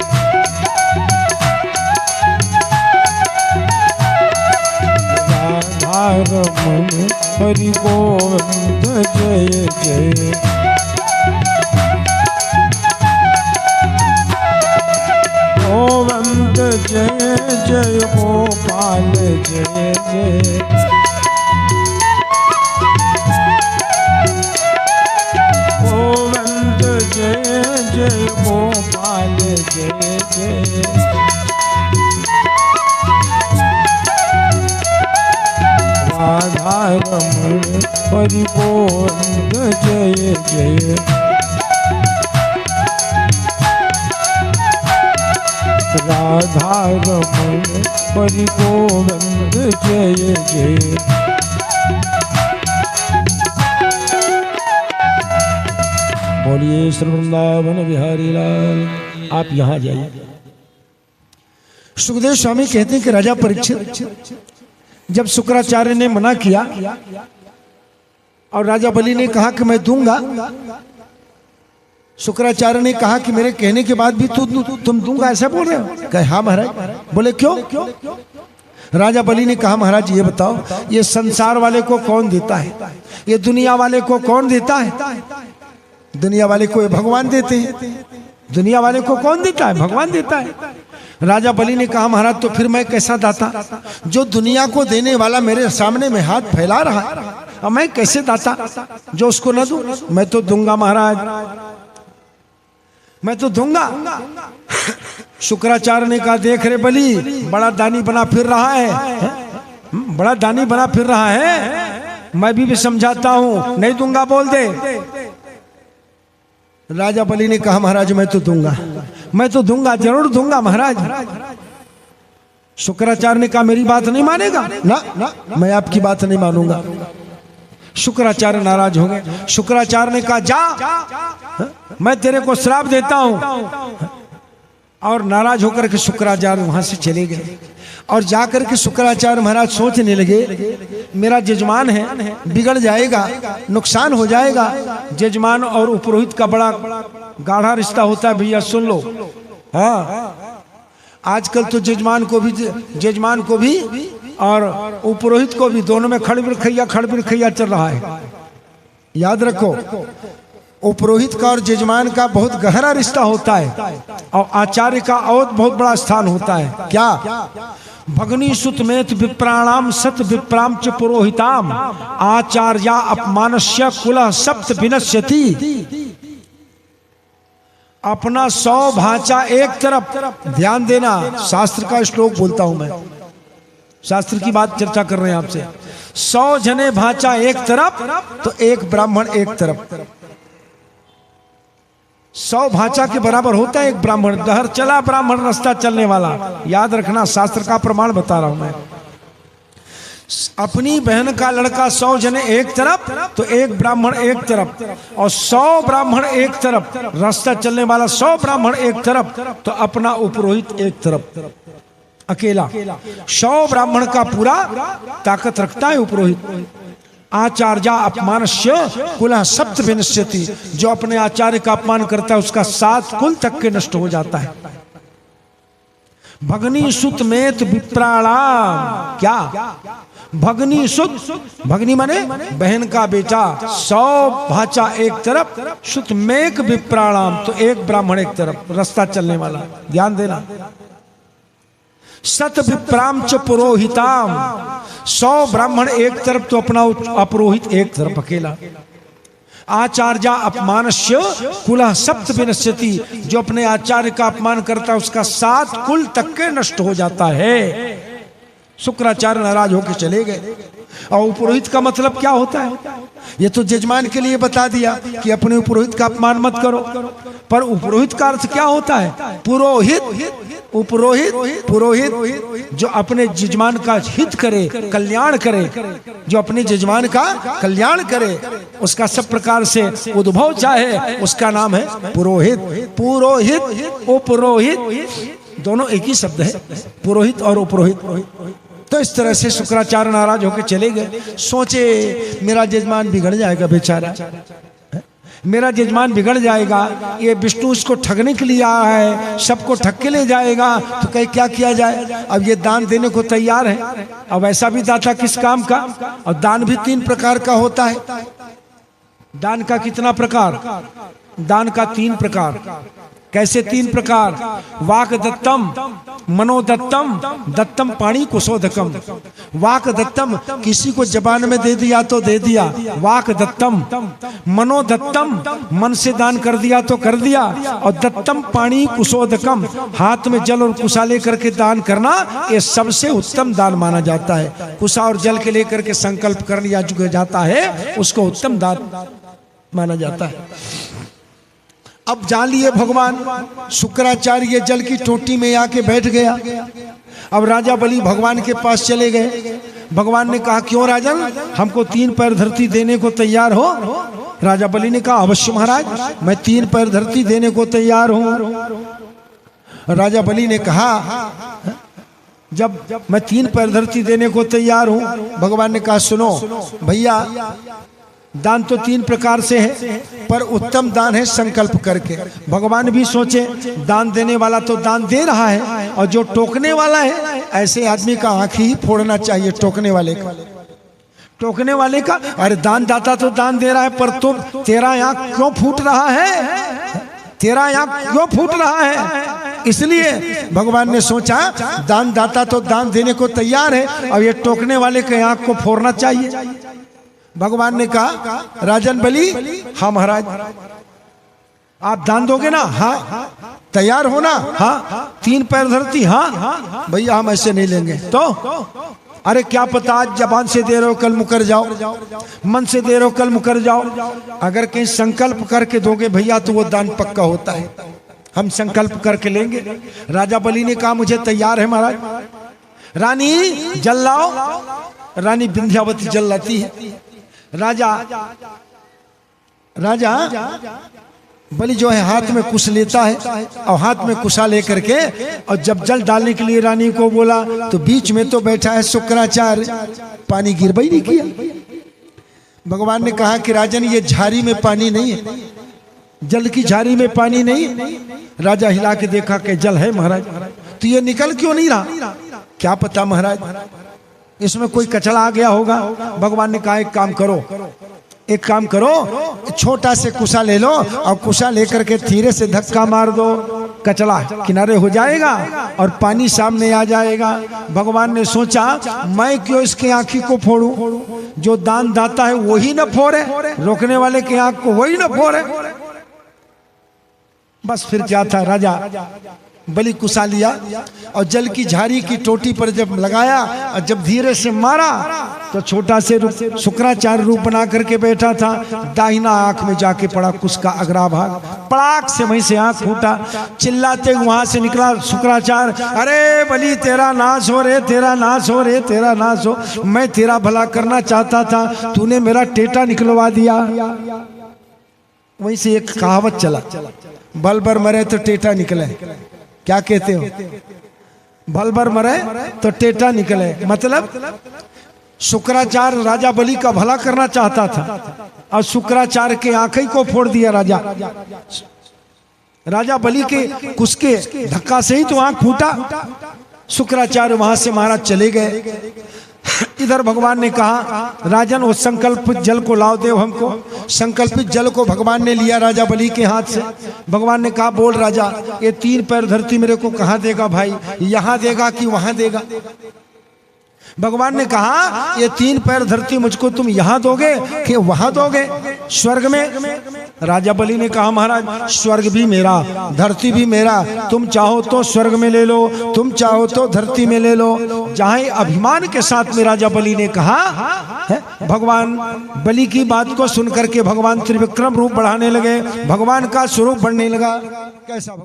राधा रमण हरि गोविंद जय जय। गोविंद जय जय गोपाल जय जय। गोविंद जय जय गोपाल जय जय। राधा रमण हरि गोविंद जय जय। राधा रमण हरि गोविंद जय जय। बोलिए श्री वृंदावन बिहारी लाल। आप यहाँ जाइए। सुखदेव स्वामी कहते हैं कि राजा परीक्षित जब शुक्राचार्य ने मना किया और राजा बलि ने कहा कि मैं दूंगा, शुक्राचार्य ने कहा कि मेरे कहने के बाद भी तुम दूंगा ऐसा बोल रहे हो। कहे हाँ महाराज। बोले क्यों। राजा बलि ने कहा महाराज ये बताओ ये संसार वाले को कौन देता है, ये दुनिया वाले को कौन देता है। दुनिया वाले को भगवान देते हैं, दुनिया वाले को कौन देता है, भगवान देता है। राजा बलि ने कहा महाराज तो फिर मैं कैसा दाता, जो दुनिया को देने वाला मेरे सामने में हाथ फैला रहा है और मैं कैसे दाता जो उसको न दूं। मैं तो दूंगा महाराज, मैं तो दूंगा। शुक्राचार्य ने कहा देख रे बलि बड़ा दानी बना फिर रहा है, बड़ा दानी बना फिर रहा है, मैं भी समझाता हूं नहीं दूंगा बोल दे। राजा बलि ने कहा महाराज मैं तो दूंगा, मैं तो दूंगा, जरूर दूंगा महाराज। शुक्राचार्य ने कहा मेरी बात नहीं मानेगा ना, मैं आपकी बात नहीं मानूंगा। शुक्राचार्य नाराज हो गए। शुक्राचार्य ने कहा जा मैं तेरे को श्राप देता हूं। और नाराज होकर के शुक्राचार्य वहां से चले गए। और जाकर के शुक्राचार्य महाराज सोचने लगे मेरा जजमान है, बिगड़ जाएगा, नुकसान हो जाएगा। जजमान और उपरोहित का बड़ा गाढ़ा रिश्ता होता है भैया, सुन लो। हाँ आजकल तो जजमान को भी और उपरोहित को भी दोनों में खड़बिड़खैया चल रहा है। याद रखो उपरोहित का और जजमान का बहुत गहरा रिश्ता होता है और आचार्य का और बहुत बड़ा स्थान होता है। क्या भगनी सुतमेत विप्राणाम सत विप्राम च पुरोहिताम आचार्या अपमानस्य कुलः सप्त विनश्यति। अपना 100 भांचा एक तरफ, ध्यान देना शास्त्र का श्लोक बोलता हूं मैं, शास्त्र की बात चर्चा कर रहे हैं आपसे। 100 जने भांचा एक तरफ तो एक ब्राह्मण एक तरफ। 100 भांचा के बराबर होता है एक ब्राह्मण। दहर चला ब्राह्मण रास्ता चलने वाला। याद रखना शास्त्र का प्रमाण बता रहा हूं मैं। अपनी बहन का लड़का 100 जने एक तरफ तो एक ब्राह्मण एक तरफ, और 100 ब्राह्मण एक तरफ, रास्ता चलने वाला 100 ब्राह्मण एक तरफ, तो अपना उपरोहित एक तरफ अकेला। 100 ब्राह्मण का पूरा ताकत रखता है उपरोहित। आचार्या अपमानस्य कुलः सप्त विनश्यति, जो अपने आचार्य का अपमान करता है उसका 7 कुल तक के नष्ट हो जाता है। भगनी सुत मेत विप्राणाम, क्या भगनी सुत, भगनी माने बहन का बेटा, 100 भाचा एक तरफ, सुत मेक विप्राणाम, तो एक ब्राह्मण एक तरफ, रास्ता चलने वाला। ध्यान देना, सत विप्राम च पुरोहिताम, 100 ब्राह्मण एक तरफ तो अपना अपरोहित एक तरफ अकेला। आचार्या अपमानस्य कुलः सप्त विनश्यति, जो अपने आचार्य का अपमान करता है उसका 7 कुल तक के नष्ट हो जाता है। शुक्राचार्य नाराज होकर चले गए। और उपरोहित का मतलब क्या होता है? ये तो जजमान के लिए बता दिया कि अपने उपरोहित का अपमान मत करो, पर उपरोहित का अर्थ क्या होता है? पुरोहित, उपरोहित, पुरोहित जो अपने जजमान का हित करे, कल्याण करे, जो अपने जजमान का कल्याण करे, उसका सब प्रकार से उद्भव चाहे, उसका नाम है पुरोहित। पुरोहित, उपरोहित दोनों एक ही शब्द है, पुरोहित और उपरोहित। तो इस तरह से शुक्राचार्य नाराज होकर चले गए। सोचे मेरा जजमान बिगड़ जाएगा बेचारा, मेरा जजमान बिगड़ जाएगा, ये विष्णु इसको ठगने के लिए आया है, सबको ठग के ले जाएगा, तो कहीं क्या किया जाए? अब ये दान देने को तैयार है। अब ऐसा भी दाता किस काम का? और दान भी 3 प्रकार का होता है। दान का कितना प्रकार? दान का 3 प्रकार। कैसे 3 प्रकार? वाक दत्तम, मनोदत्तम, दत्तम पाणी कुशोदकम। वाक दत्तम, किसी को जबान में दे दिया तो दे दिया, वाक दत्तम। मनोदत्तम, मन से दान कर दिया तो कर दिया। और दत्तम पाणी कुशोदकम, हाथ में जल और कुशा लेकर के दान करना, ये सबसे उत्तम दान माना जाता है। कुशा और जल के लेकर के संकल्प कर लिया जो जाता है, उसको उत्तम दान माना जाता है। अब जान लिए भगवान शुक्राचार्य जल की टोटी में आके बैठ गया। अब राजा बलि भगवान के पास चले गए। भगवान ने कहा क्यों राजन, हमको 3 पैर धरती देने को तैयार हो? राजा बलि ने कहा अवश्य महाराज, मैं 3 पैर धरती देने को तैयार हूं। राजा बलि ने कहा जब मैं 3 पैर धरती देने को तैयार हूं, भगवान ने कहा सुनो भैया, दान तो 3 प्रकार से है, पर उत्तम दान है संकल्प करके। भगवान भी सोचे दान देने वाला तो दान दे रहा है, और जो टोकने वाला है, ऐसे आदमी का आंख ही फोड़ना चाहिए। टोकने वाले का, टोकने वाले का, अरे दान दाता तो दान दे रहा है, पर तुम तेरा आंख क्यों फूट रहा है? तेरा आंख क्यों फूट रहा है? इसलिए भगवान ने सोचा दान दाता तो दान देने को तैयार है, और ये टोकने वाले के आंख को फोड़ना चाहिए। भगवान ने कहा राजन बलि, हाँ महाराज, आप दान दोगे ना? हाँ। तैयार हो ना? हाँ। 3 पैर धरती? हाँ। भैया हम ऐसे नहीं लेंगे। तो अरे क्या पता, आज जबान से दे रहे हो कल मुकर जाओ, मन से दे रहे हो कल मुकर जाओ। अगर कहीं संकल्प करके दोगे भैया तो वो दान पक्का होता है, हम संकल्प करके लेंगे। राजा बलि ने कहा मुझे तैयार है महाराज। रानी जल लाओ। रानी विंध्यावती जल लाती है। राजा बलि जो है हाथ में कुश लेता है, और हाथ में कुशा लेकर के, और जब जल डालने के लिए रानी को बोला तो बीच में तो बैठा है शुक्राचार्य, पानी गिरवा ही नहीं किया। भगवान ने कहा कि राजन ये झारी में पानी नहीं है, जल की झारी में पानी नहीं। राजा हिला के देखा कि जल है महाराज, तो ये निकल क्यों नहीं रहा? क्या पता महाराज, इसमें कोई कचरा आ गया होगा। भगवान ने कहा एक काम करो, छोटा से कुशा ले लो, और कुशा लेकर के धीरे से धक्का मार दो, कचरा किनारे हो जाएगा और पानी सामने आ जाएगा। भगवान ने सोचा मैं क्यों इसके आंखी को फोड़ूं, जो दान दाता है वही न फोड़े, रोकने वाले के आंख को वही न फोड़े। बस फिर क्या था, राजा बलि कुसा लिया और जल की झारी की टोटी पर जब लगाया और जब धीरे से मारा तो छोटा से शुक्राचार्य रूप बना करके बैठा था, दाहिना आंख में जाके पड़ा कुछ का अग्रा भाग, पड़ाक से वहीं से आंख फूटा। चिल्लाते वहां से निकला शुक्राचार्य, अरे बलि तेरा नाश हो रे, तेरा नाश हो रे, तेरा नाश हो, मैं तेरा भला करना चाहता था, तूने मेरा टेटा निकलवा दिया। वहीं से एक कहावत चला, बल बर मरे तो टेटा निकले। क्या कहते हो? बल बर मरे तो टेटा निकले, मतलब शुक्राचार्य राजा बलि का भला करना चाहता था और शुक्राचार्य के आंखें को फोड़ दिया राजा बलि के कुछ के धक्का से ही तो आंख फूटा। शुक्राचार्य वहां से महाराज चले गए। इधर भगवान ने कहा, राजन वो संकल्पित जल को लाओ देव हमको। संकल्पित जल को भगवान ने लिया राजा बलि के हाथ से। भगवान ने कहा, बोल राजा, ये 3 पैर धरती मेरे को कहाँ देगा भाई, यहाँ देगा कि वहां देगा? भगवान ने कहा, ये 3 पैर धरती मुझको तुम यहाँ दोगे कि वहां दोगे, स्वर्ग में? राजा बलि ने कहा, महाराज स्वर्ग भी मेरा, धरती भी मेरा, तुम चाहो तो स्वर्ग में ले लो, तुम चाहो तो धरती में ले लो। जहां अभिमान के साथ में राजा बलि ने कहा है, भगवान बलि की बात को सुनकर के भगवान त्रिविक्रम रूप बढ़ाने लगे, भगवान का स्वरूप बढ़ने लगा। कैसा?